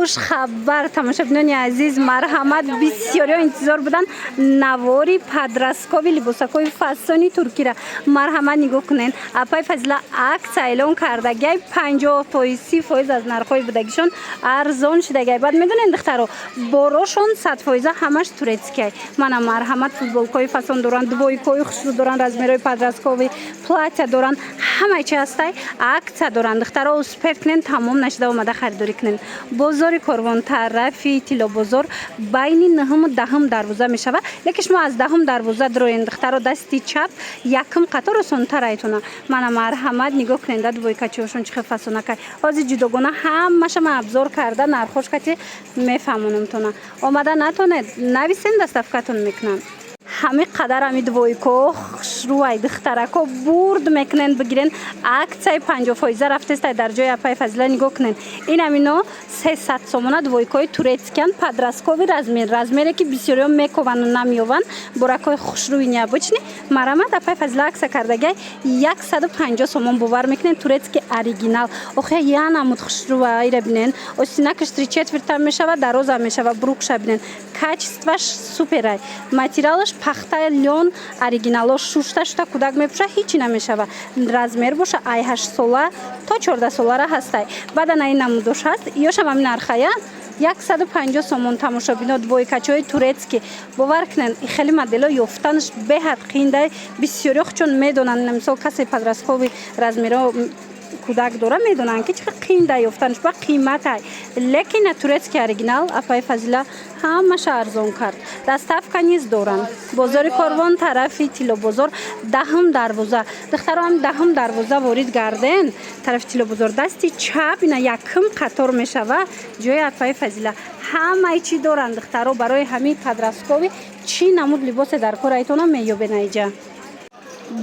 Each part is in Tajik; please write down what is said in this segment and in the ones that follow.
хушхабар тамошобинони азиз, марҳамат, бисёриҳо интизор буданд навори падраскови либосакҳои фасони туркира. Марҳамат, нигоҳ кунед. Апай Фазила аксия эълон кардагиай 50% 30% аз нархҳои будагишон арзон шудагиай. Баъд медонед духтаро, борошон 100% ҳамаш турецкиай. Мана марҳамат, футболкаҳои фасон доранд, двойкаҳои хушрӯ доранд, размерҳои падраскови, платья доранд, ҳамаи чи ҳастай аксия доранд. Духтаро успеҳ кунед, тамом нашуда омада харидорӣ кунед. Бозори Корвон тарафи Тилобозор байни 9-ум 10-ум дарвоза мешава. Лекин шумо аз 10-ум дарвоза дроен духтаро дасти чап якм қатор осонтар айтона. Мана марҳамат, нигоҳ кунед двойкачиҳошон чӣ хел фасонакай. ҳозир ҷудогона ҳамашама абзор карда нархош кати мефаҳмонамтона. Омада натонед нависен, даставкатон мекунам. ҳами қадар ҳами двойко хушрӯай духтарако бурд мекунен бигирен аксияи 50% рафтестай дар ҷои Апай Фазила нигоҳ кунен. Ин ҳамино 300 сомона двойкои турецкиан падраскови размере ки бисёриҳо мековану намеёванд боракои хушрӯи необычни. Марҳамат, Апай Фазила аксия кардагиай 150 сомон бовар мекунен турецки оригинал. Охе я намуд хушрӯа ира бинен. Остинакаш 3/4 мешава, дароза мешава, брукша бинен. Качестваш суперай. Материалаш пахта лён оригинало шушта шуда кудак мепуша ҳичи намешава. Размер боша ай 8 сола то 14 солара ҳастай. Баъдан ин намудош ҳаст. Ёшам ҳамин нархая 150 сомон тамошобино двойкачои турецки. Бовар кунен хели модело ёфтанаш беҳад қииндай. Бисёриҳо чун медонанд, мисол касе подросткови размеро кудак дора медонанд ки чӣ хел қиин да ёфтанаш ба қиматай. Лекин турецки оригинал Апай Фазила ҳамаша арзон кард. Доставка низ доранд. Бозори Корвон тарафи Тилобозор 10-ум дарвоза. Духтаро ҳам 10-ум дарвоза ворид гарден. Тарафи Тилобозор дасти чап ина якм қатор мешава. ҷои Апай Фазила ҳамаи чӣ доранд. Духтаро барои ҳамин падраскови чӣ намуд либосе дар кор айтона меёбен айҷа.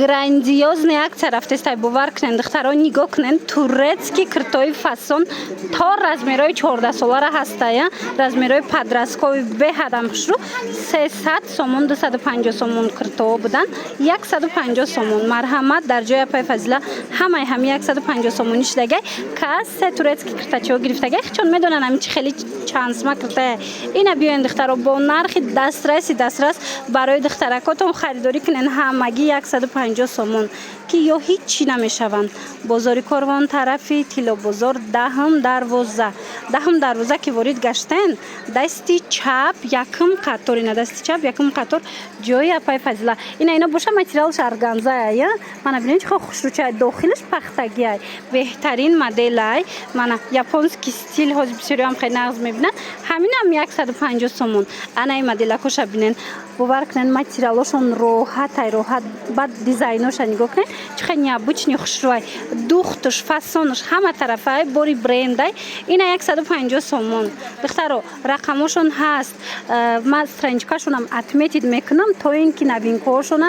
Грандиозная акция рафтестай бовар кунен. Духтаро нигоҳ кунен турецки киртои фасон то размерои 14 солара ҳастая. Размерои падраскови беҳадам хушрӯ 300 сомон 250 сомон киртоо буданд 150 сомон. Марҳамат, дар ҷои Апай Фазила ҳамаи ҳами 150 сомони шудагай касе турецки киртачиҳо гирифтагай чун медонанд ҳамин чӣ хели чансма киртая. Ина биёен духтаро бо нархи дастрас барои духтаракотон харидорӣ кунен ҳамагӣ 150 сомон ки ё ҳичи намешаванд. Бозори Корвон тарафи Тилобозор 10-ум дарвоза. 10-ум дарвоза ки ворид гаштен дасти чап якм қатор, ина дасти чап якм қатор ҷои Апай Фазила. Ина боша материалш органзая. Мана бинед чӣ хел хушрӯчай, дохилаш пахтагиай. Беҳтарин моделай. Мана японский стил ҳозир бисёриҳо ҳам хеле нағз мебинанд. Ҳаминам 150 сомон. Ана ин моделакоша бинен. Бовар кунен материалошон роҳатай роҳат. Баъд дизайноша нигоҳ кунен чӣ хел необычни хушрӯай. Духтуш, фасонуш ҳама тарафай бори брендай. Ина 150 сомон. Духтаро рақамошон ҳаст. Ман страничкашонам отметид мекунам то ин ки новинкаҳошона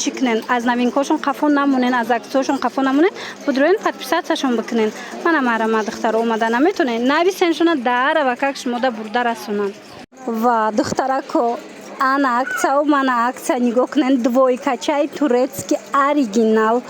чӣ кунен. Аз новинкаҳошон қафо намонен, аз аксияҳошон қафо намонен. Будроен подписатсияшон бикунен. Мана марҳамат духтаро омада наметонен. Нависеншона дарава как шумода бурда расонанд. Ва духтарако ана акция мана акция нигоҳ кунен двойкачаи турецки оригинал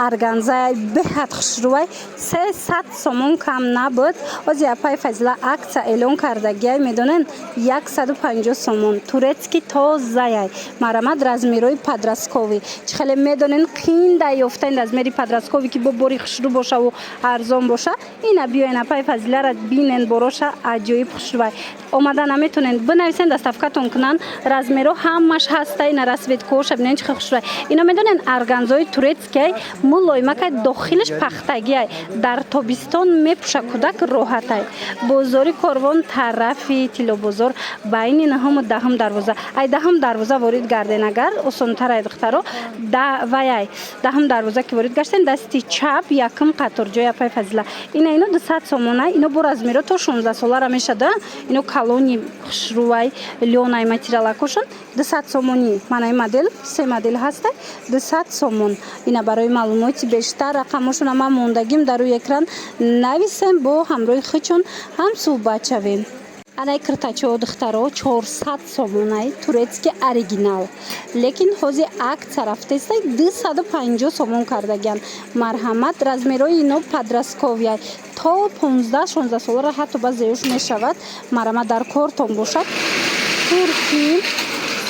органзаи беҳад хушрӯай 300 сомон кам набуд. ҳозир Апай Фазила акция эълон кардагиай медонен 150 сомон турецки тозаяй. Марҳамат, размерои падраскови чӣ хеле медонен қиин да ёфтаен размери падраскови ки бо бори хушрӯ бошаву арзон боша. Ина биёен Апай Фазилара бинен бороша аҷоиб хушрӯай. Омада наметонен бинависен доставкатон кунанд. Размеро ҳамаш ҳаста. Ина расветкаҳоша бинен чӣ хел хушрӯай. Ино медонен органзои турецкиай мулоимакай дохилаш пахтагиай. Дар тобистон мепуша кудак роҳатай. Бозори Корвон тарафи Тилобозор байни 9-ум 10-ум дарвоза. Ай 10-ум дарвоза ворид гарден агар осонтарай духтаро. Ваяй 10-ум дарвоза ки ворид гаштен дасти чап якм қатор ҷои Апай Фазила. Ина 200 сомонай. Ино бо размеро то 16 солара мешада. Ино калони хушрӯай лёнай материалакошон 200 сомони. Мана ин модел се модел ҳастай 200 сомон. Ина барои маълумоти бештар рақамошона ман мондагим дар рӯи экран нависем бо ҳамроҳи хичон ҳам суҳбат шавем. Анай киртачо духтаро 400 сомонай турецки оригинал. Лекин ҳози акция рафтестай 250 сомон кардагиян. Марҳамат размерои ино подростковия то 15-16 солара ҳатто баъзеюш мешавад. Марҳамат дар кортон бошад. Турки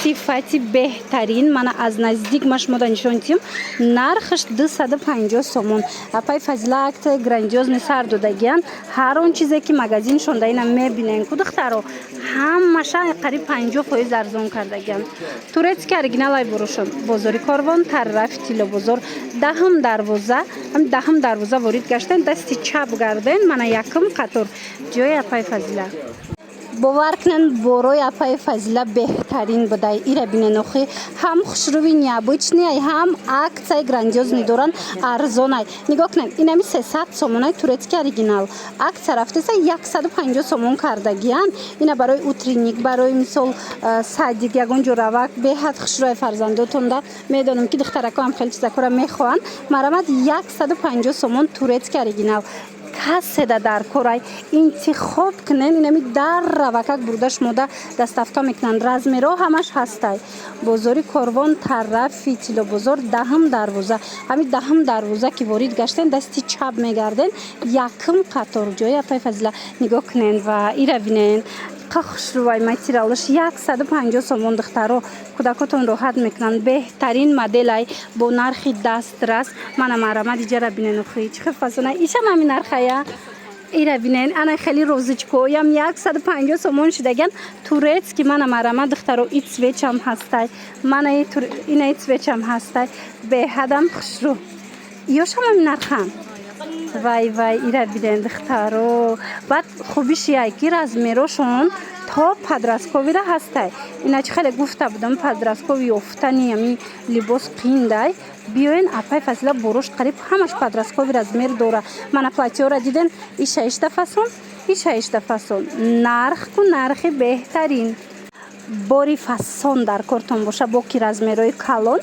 сифати беҳтарин мана аз наздик ма шумода нишон дидем. Нархаш 250 сомон. Апай фазила акция грандиозни сар додагиян. Ҳар он чизе ки магазин шонда ина мебинен ку духтаро ҳамаша қариб 50% арзон кардагиян. Турецки оригиналай бурошон. Бозори Корвон тарафи Тило бозор даҳм дарвоза ворид гаштен дасти чап гарден мана якм қатор ҷои апай фазила. Бовар кунен борои апай фазила беҳтарин будай. Ира бинен охи ҳам хушрӯви необычный ҳам аксияи грандиозни доран арзонай. Нигоҳ кунен инами 300 сомонай турецки оригинал. Аксия рафтеса 150 сомон кардагиян. Ина барои утринник барои мисол садик ягон ҷо равак беҳад хушрӯи фарзандотонда медонам ки духтаракам хеле чизакора мехоҳанд. Марамад 150 сомон турецки оригинал. Каседа дар корай интихоб кунен инами дар равакак бурда шумода дастафто мекунанд. Размеро ҳамаш ҳастай. Бозори Корвон тарафи Тило бозор даҳм дарвоза. Ҳами даҳм дарвоза ки ворид гаштен дасти чап мегарден якм қатор ҷои апай фазила нигоҳ кунен ва ира бинен. Хушрӯвай материалаш 150 сомон духтаро кӯдакотон роҳат мекунанд. Беҳтарин моделай бо нархи дастрас. Мана марамад иҷара бинен охи чӣ фасона ишам ҳамин нархая. Ира бинен ана хеле розычкоям 150 сомон шидаган турецки мана марамад духтаро и цвечам ҳастай. Мана ина и цвечам ҳастай. Беҳадам хушрӯ. Ёшам ҳамин нархам. Вай ира бинен духтаро. Баъд хубиши ки размерошон то подростковира ҳастай. Иначи хеле гуфта будам подросткови ёфтани ами либос қииндай. Биёен апай фазила борош қариб ҳамаш подросткови размер дора. Мана платьёра диден иша ишта фасон. Нарх ку нархи беҳтарин. Бори фасон дар кортон боша бо ки размерои калон.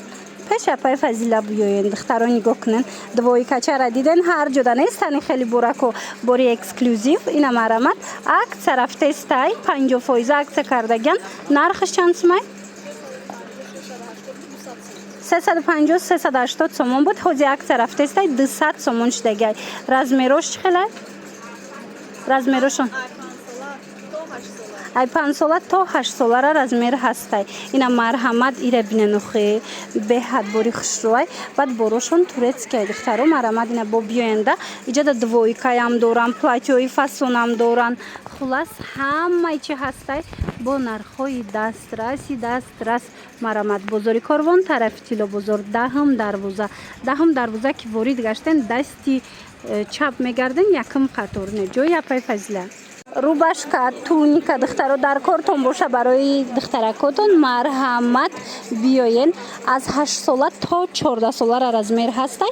Пеш апай фазила биёен духтаро нигоҳ кунен. Двоикачара диден ҳар ҷода нестани хеле бурако бори эксклюзив. Ина марамат акция рафтестай 50% акция кардагиян. Нархаш чанд сумай? 350-380 сомон буд. ҳози акция рафтестай 200 сомон шидагай. Размерош чӣ хелай? Размерошон ай 5 сола то 8 солара размер ҳастай. Ина марҳамат ира бинен охи беҳад бори хушрӯай. Баъд борошон турецкай духтаро марамад ина бо биёенда иҷада двоикаям доран платьёи фасонам доран. Хулас ҳамаи чи ҳастай бо нархҳои дастрас марамад. Бозори Корвон тарафи Тило бозор даҳм дарвоза ки ворид гаштен дасти чап мегарден якм қатор не ҷои апай фазила. Рубашка туника духтаро дар кортон боша барои духтаракотон марҳамат биёен аз 8 сола то 14 солара размер ҳастай.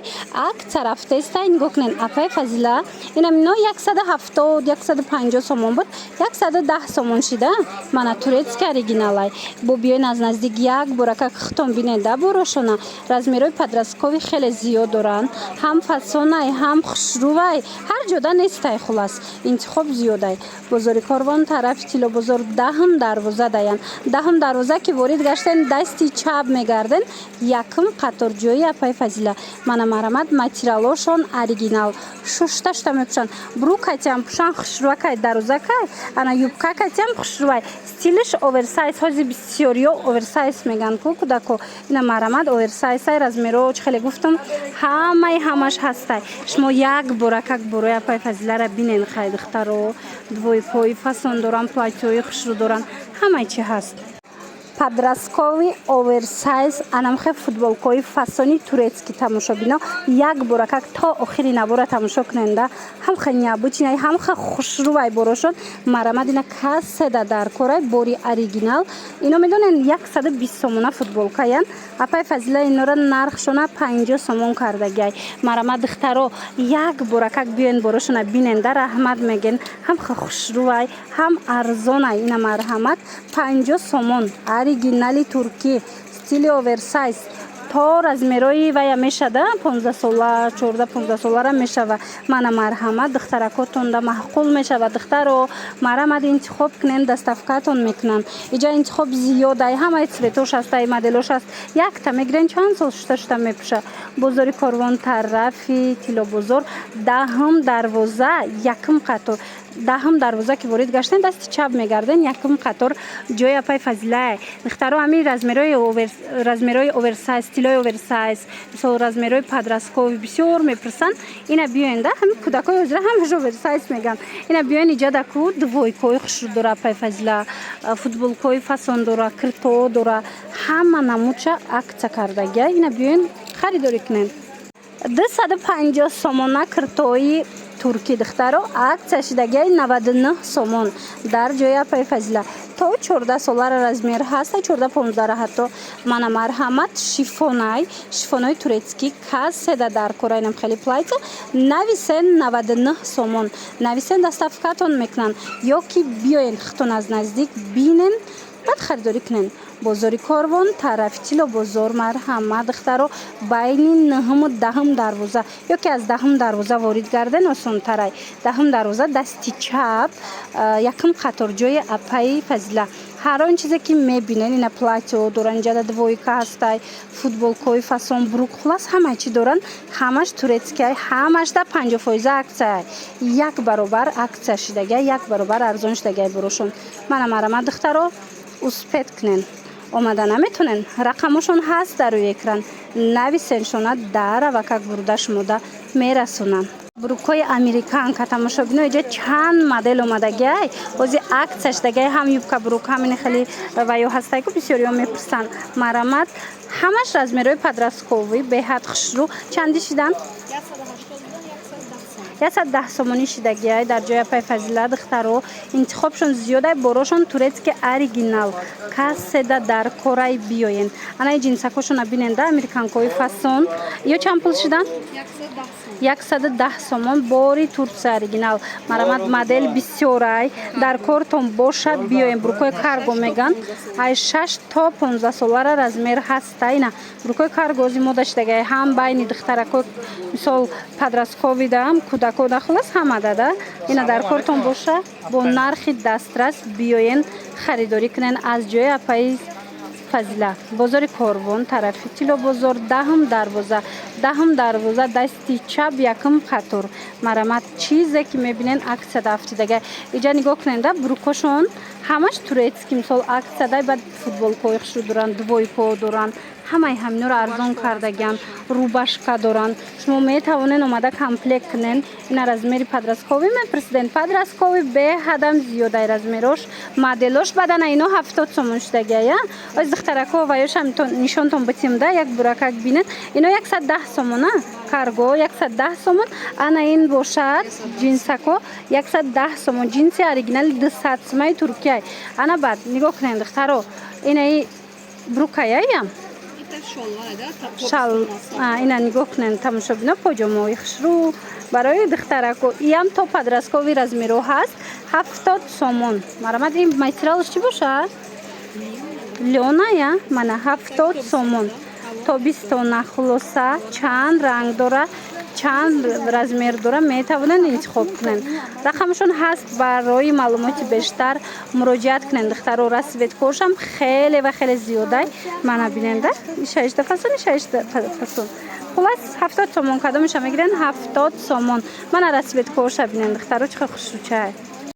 Акция рафтестай нигоҳ кунен апай фазила инам ино 170-150 сомон буд 110 сомон шида. Мана турецки оригиналай бо биёен аз наздик як бурака хитон бинеда борошона размерои подросткови хеле зиёд доранд. ҳам фасонай ҳам хушрӯвай ҳар ҷода нестай. хулас интихоб зиёдай. Бозори Корвон тарафи Тило бозор даҳм дарвоза даян. Даҳм дарвоза ки ворид гаштен дасти чап мегарден якм қатор ҷои апай фазила. Мана марамад материалошон оригинал. Шушта мепушан. Брукатям пушан хушрӯвакай дарвозакай. Ана юбкакатям хушрӯвай. Стилиш оверсайз ҳози бисёриё оверсайз меган ку кудако. Ина марамад оверсайзай размеро хеле гуфтам ҳамаш ҳастай. Шумо як боракак борои апай фазилара бинен хай духтаро. Двойпои фасон доран платьёи хушрӯ доран ҳамаи чи ҳаст. Подросткови оверсайз анамхе футболкои фасони турецки тамошобино як боракак то охири набора тамошо куненда ҳамхе необычный ҳамхе хушрӯвай борошон марамад ина каседа дар корай бори оригинал. Ино медонен 120 сомона футболкаян. Апай фазила инора нархшона 50 сомон кардагай. Марамад духтаро як боракак биёен борошона биненда раҳмат меген ҳамхе хушрӯвай ҳам арзонай. Ина марҳамат 50 сомон оригинали турки стили оверсайз то размерои вая мешада 15 сола 14-15 солара мешава. Мана марҳамат духтаракотонда маҳқул мешава. Духтаро марамад интихоб кунен доставкатон мекунан. Иҷа интихоб зиёдай ҳамаи цветош ҳастай моделош ҳаст. Якта мегирен чанд сол шута мепуша. Бозори Корвон тарафи Тилобозор даҳм дарвоза якм қатор даҳм дарвоза ки ворид гаштен дасти чап мегарден якм қатор ҷои апай фазилай духтаро ами размерои оверсайз стилои оверсайз мисол размерои подросткови бисёр мепурсанд ина биёен да ҳами кӯдакои ҳозира ҳамаш оверсайз меган ина биёен иҷа даку двойкои хушрӯ дора апай фазила футболкои фасон дора кирто дора ҳама намудша акция кардагия ина биёен харидорӣ кунен 250 сомона киртои турки духтаро акция шидагиаи 99 сомон дар ҷои апай фазила то 14 солара размер ҳаста 14-15 ҳатто мана марҳамат шифонои турецкӣ касседа дар кораинам хеле плайта нависен 99 сомон нависен доставкатон мекунан ё ки биёен хитон аз наздик бинен баъд харидорӣ кунен бозори Корвон тарафи Тилобозор марҳамат духтаро байни 9-у 10 дарвоза ё ки аз 10 дарвоза ворид гарден осонтарай 10 дарвоза дасти чап якм қатор ҷои апаи фазила ҳар он чизе ки мебинен ина платьо доран ҷада двойка ҳастай футболкои фасон брук хулас ҳамаи чи доран ҳамаш турецкиай ҳамашда 50% аксияй як баробар аксия шидагия як баробар арзон шидагиай борошон мана марҳамат духтаро успед кунен омада наметонен рақамошон ҳаст дар рӯи экран нависеншона дар авакак бурда шумода мерасонанд брукои американка тамошобино иҷа чанд модел омадагиай бози аксия шидагиай ҳам юбка брук ҳамин хеле ваё ҳастай ку бисёриҳо мепурсанд марҳамат ҳамаш размерои подростковӣ беҳад хушрӯ чанди шидан 110 сомонӣ шидагиай дар ҷои апай фазила духтаро интихобшон зиёдай борошон турецки оригинал касседа дар корай биёен анаи ҷинсакошона биненда американкои фасон ё чанд пул шидан 110 сомон бори турция оригинал марҳамат модел бисёрай дар кортон боша биёен брукои карго меган ай 6 то 15 солара размер ҳаста ина брукои каргози мода шидагиай ҳам байни духтаракои мисол подросткови дам кӯдако дахулас ҳамада да ина дар кортон боша бо нархи дастрас биёен харидорӣ кунен аз ҷои апаи фазила бозори Корвон тарафи Тилобозор 10 дарвоза дасти чап якм қатор марҳамат чизе ки мебинен аксияда афтидагиай иҷа нигоҳ кунен да брукошон ҳамаш турецки мисол аксияда баъд футболкои хушрӯ доран двойко доран ҳамаи ҳаминоро арзон кардагиан рубашка доран шумо метавонен омада комплект кунен ина размери подростковӣ мепурсиден подростковӣ беҳадам зиёдай размерош моделош бадана ино 70 сомон шидагия оз духтарако ваёшам нишонтон битим да як буракак бинен ино 110 сомона карго 110 сомон ана ин бошад ҷинсако 110 сомон ҷинси оригинали 200 сомаи туркияй ана баъд нигоҳ кунен духтаро инаи брукаяям шал ина нигоҳ кунен тамошобино поҷомаҳои хушрӯ барои духтарако иам то подросткови размеро ҳаст 70 сомон марҳамат ин материалш чӣ бошад лёная мана 70 сомон тобистона хулоса чанд ранг дора чанд размер дора метавонен интихоб кунен рақамшон ҳаст барои маълумоти бештар муроҷиат кунен духтаро расветкошам хеле ва хеле зиёдай мана биненда шашта фасон хулас 70 сомон кадомиша мегирен 70 сомон мана расветкоша бинен духтаро чӣ хушрӯчай